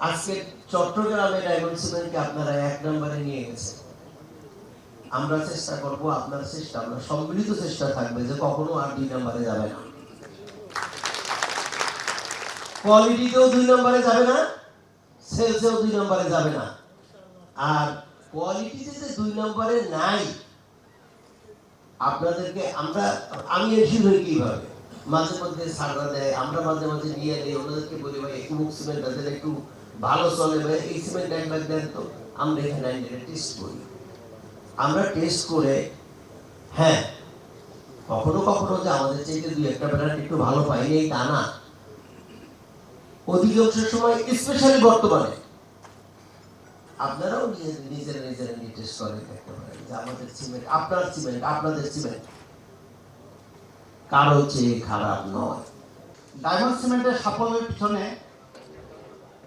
আজকে চট্টগ্রামে ডায়মন্ড সিমেন্টকে আপনারা 1 নম্বরে নিয়ে গেছেন। আমরা চেষ্টা করব, আপনার চেষ্টা, আমরা সম্মিলিত চেষ্টা থাকবে যে কখনো আর 2 নম্বরে যাবে না। কোয়ালিটিতেও 2 নম্বরে যাবে না, সেলসেও 2 নম্বরে যাবে না। আর কোয়ালিটিতে যে 2 নম্বরে নাই, আপনাদেরকে আমি এসে হই কিভাবে মাঝে মধ্যে সাররা দেয়, আমরা মাঝে মাঝে নিয়ে নেই, ওনাদেরকে বলি ভাই একটু সিমেন্ট আছে একটু ভালো চলে, ভাই এই সিমেন্ট একবার দেন তো। আমরা এখানে টেস্ট করি, আমরা টেস্ট করে, হ্যাঁ কখনো কখনো যে আমাদের চাইতে 2-1টা ব্র্যান্ড একটু ভালো পাইনি তা না, অধিকাংশ সময় স্পেশালি বর্তমানে আপনারাও নিজেরা টেস্ট করে দেখতে পারেন যে আমাদের সিমেন্ট, আপনাদের সিমেন্ট কারো চেয়ে খারাপ নয়। ডায়মন্ড সিমেন্টের সাফল্যের পিছনে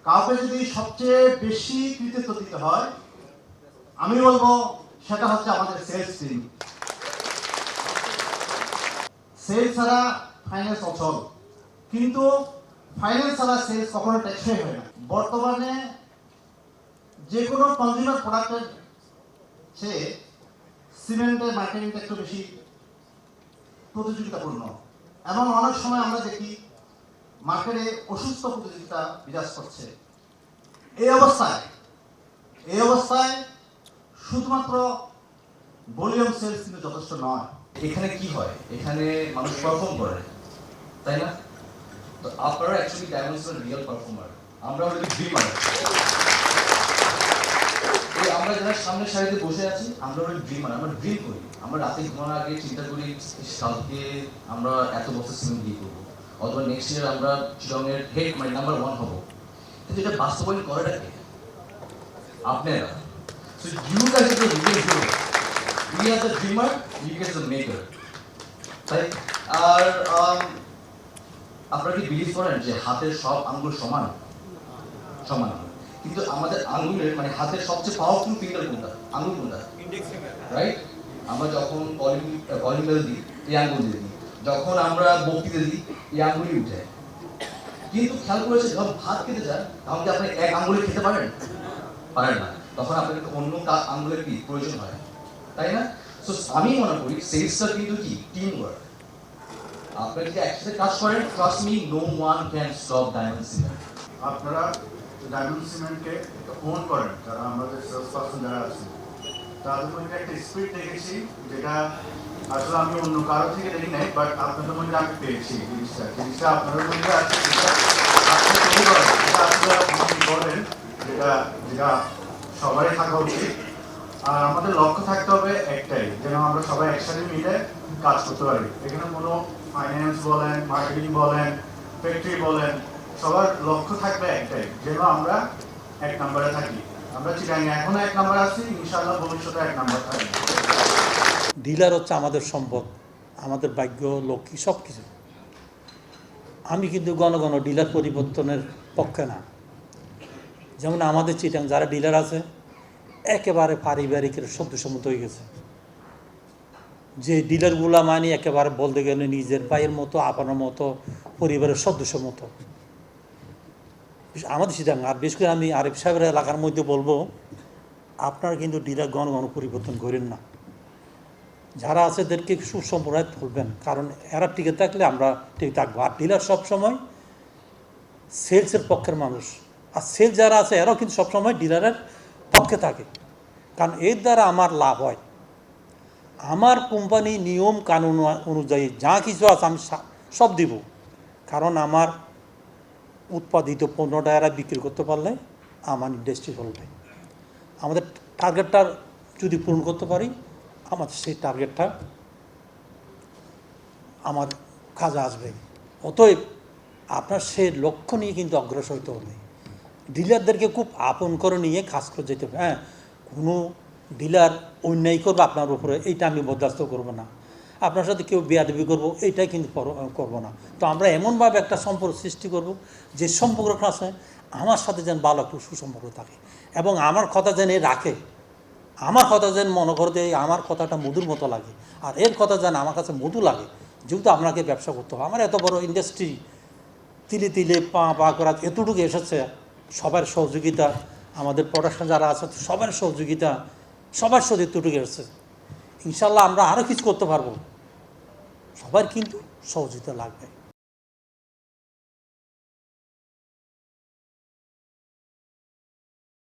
কাউকে যদি সবচেয়ে বেশি কৃতিত্ব দিতে হয়, আমি বলবো সেটা হচ্ছে আমাদের সেলস টিম। সেলস ছাড়া ফাইন্যান্স অচল, কিন্তু ফাইন্যান্স ছাড়া সেলস কখনো টেকসই হয় না। বর্তমানে যে কোনো কনজিউমার প্রোডাক্টের চেয়ে সিমেন্টের মার্কেটিংটা একটু বেশি প্রতিযোগিতাপূর্ণ, এবং অনেক সময় আমরা দেখি মার্কেটে অসুস্থ প্রতিযোগিতা বিরাজ করছে। এই অবস্থায় শুধুমাত্র ভলিউম সেলস কিন্তু যথেষ্ট নয়। এখানে কি হয়, এখানে মানুষ পারফর্ম করে, তাই না? তো আপনারা অ্যাকচুয়ালি ডায়মন্ডস এর রিয়েল পারফর্মার, আমরা অলরেডি ড্রিমার। এই আমরা যারা সামনের সারিতে বসে আছি, আমরা অলরেডি ড্রিমার, আমরা ড্রিম করি। আমরা রাতে ঘুমানোর আগে চিন্তা করি কালকে আমরা এত বছর সিমেন্ট দিয়ে করবো, অথবা নেক্সট ইয়ার আমরা চিরঙের হেড মানে নাম্বার 1 হবো। কিন্তু এটা বাস্তবায়ন করাটা কে? আপনারা। So you guys are the real hero. We are the dreamer, you guys the maker. তাই আর আপনারা কি বিলিভ করেন যে হাতের সব আঙ্গুল সমান? সমান, কিন্তু আমাদের আঙ্গুলের মানে হাতের সবচেয়ে পাওয়ারফুল ফিঙ্গার কোনটা? আঙ্গুল কোনটা? Index finger, right? আমরা যখন কলিং বেল দিই এই আঙ্গুল দিয়ে দিই, যখন আমরা বক্তৃতা দিই এই আঙ্গুলই উঠে। কিন্তু খেয়াল করেছে যখন ভাত খেতে যান তখন কি আপনি এক আঙ্গুলে খেতে পারেন? পারেন না, তখন আপনাকে অন্য আঙ্গুলের কি প্রয়োজন হয়, তাই না? সো আমি মনে করি সেলসটা কিন্তু কি টিম ওয়ার্ক। আপনারা যদি একসাথে কাজ করেন, trust me, no one can stop diamond cement. আপনারা ডায়মন্ড সিমেন্টকে ওন করেন, যারা আমাদের সেলস পার্সন যারা আছেন, তাদের মধ্যে একটা স্পিরিট দেখেছি যেটা আসলে আমি অন্য কারো থেকে দেখি নাই, বাট আপনাদের মধ্যে আমি পেয়েছি। জিনিসটা আপনাদের মধ্যে আছে, যেটা আসলে ইম্পর্টেন্ট, যেটা সবারই থাকা উচিত। আর আমাদের লক্ষ্য থাকতে হবে একটাই, যেন আমরা সবাই একসাথে মিলে কাজ করতে পারি। এখানে কোনো ফাইন্যান্স বলেন, মার্কেটিং বলেন, ফ্যাক্টরি বলেন, সবার লক্ষ্য থাকবে একটাই, যেন আমরা 1 নম্বরে থাকি। আমরা চিটাঙ্গে এখনো 1 নম্বরে আছি, ইনশাআল্লাহ ভবিষ্যতে 1 নম্বর থাকবে। ডিলার হচ্ছে আমাদের সম্পদ, আমাদের ভাগ্য, লক্ষ্মী, সব কিছু। আমি কিন্তু ঘন ঘন ডিলার পরিবর্তনের পক্ষে না। যেমন আমাদের চিটাং যারা ডিলার আছে একেবারে পারিবারিকের সদস্য মতো হয়ে গেছে। যে ডিলারগুলা মানে একেবারে বলতে গেলে নিজের ভাইয়ের মতো, আপনার মতো, পরিবারের সদস্য মতো আমাদের চিটাং। আর বিশেষ করে আমি আরিফ সাহেবের এলাকার মধ্যে বলবো, আপনারা কিন্তু ডিলার ঘন ঘন পরিবর্তন করেন না। যারা আছে এদেরকে সুসম্প্রদায় তুলবেন, কারণ এরা টিকে থাকলে আমরা ঠিক থাকবো। আর ডিলার সবসময় সেলসের পক্ষের মানুষ, আর সেলস যারা আছে এরাও কিন্তু সবসময় ডিলারের পক্ষে থাকে, কারণ এর দ্বারা আমার লাভ হয়। আমার কোম্পানি নিয়ম কানুন অনুযায়ী যা কিছু আছে আমি সব দিব, কারণ আমার উৎপাদিত পণ্যটা এরা বিক্রি করতে পারলে আমার ইন্ডাস্ট্রি চলবে। আমাদের টার্গেটটা যদি পূরণ করতে পারি, আমাদের সেই টার্গেটটা আমার কাজে আসবে। অতএব আপনার সেই লক্ষ্য নিয়ে কিন্তু অগ্রসর হতে হবে। ডিলারদেরকে খুব আপন করে নিয়ে কাজ করে যেতে হবে। হ্যাঁ, কোনো ডিলার অন্যায় করবে আপনার উপরে, এইটা আমি বরদাস্ত করবো না। আপনার সাথে কেউ বেয়াদবি করবো, এইটাই কিন্তু করবো না। তো আমরা এমনভাবে একটা সম্পর্ক সৃষ্টি করব, যে সম্পর্কটা আছে আমার সাথে যেন ভালো একটু সুসম্পর্ক থাকে, এবং আমার কথা যেন এ রাখে, আমার কথা যেন মনে করতে আমার কথাটা মধুর মতো লাগে, আর এর কথা যেন আমার কাছে মধু লাগে। যেহেতু আপনাকে ব্যবসা করতে হবে, আমার এত বড় ইন্ডাস্ট্রি তিলে তিলে পা পা করা এতটুকু এসেছে, সবার সহযোগিতা, আমাদের প্রোডাকশন যারা আছে সবার সহযোগিতা, সবার সাথে তুটে গেছে। ইনশাল্লাহ আমরা আরও কিছু করতে পারবো, সবার কিন্তু সহযোগিতা লাগবে।